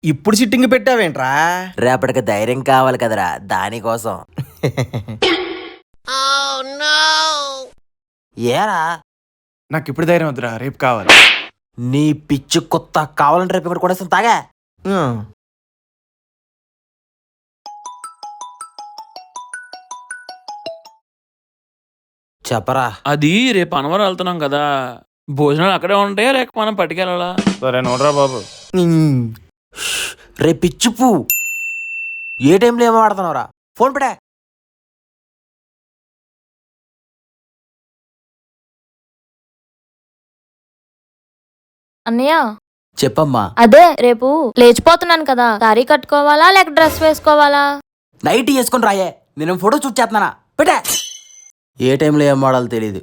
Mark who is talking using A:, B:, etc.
A: ఇప్పుడు సిట్టింగ్ పెట్టావేంట్రా?
B: రేపటికి ధైర్యం కావాలి కదరా, దానికోసం. ఏరా
C: నాకు ఇప్పుడు ధైర్యం వద్దురా, రేపు కావాలి.
B: నీ పిచ్చి కొత్త కావాలంటే రేపు ఇక్కడ కూడా తాగా. చెప్పరా.
D: అది రేపు అనవరం వెళ్తున్నాం కదా, భోజనాలు అక్కడే ఉంటాయా లేక మనం పట్టుకెళ్ళాలా?
C: సరే నోడ్రా బాబు.
B: రే పిచ్చిపు, ఏ టైంలో ఏమో ఆడుతున్నావురా? ఫోన్ పెడే.
E: అన్నయ్య
B: చెప్పమ్మా.
E: అదే రేపు లేచిపోతున్నాను కదా, సారీ కట్టుకోవాలా లేక డ్రెస్ వేసుకోవాలా?
B: నైట్ వేసుకొని రాయే, నేను ఫోటో చూసి చేస్తున్నానా? పెట్టే. ఏ టైంలో ఏం వాడాలో తెలీదు.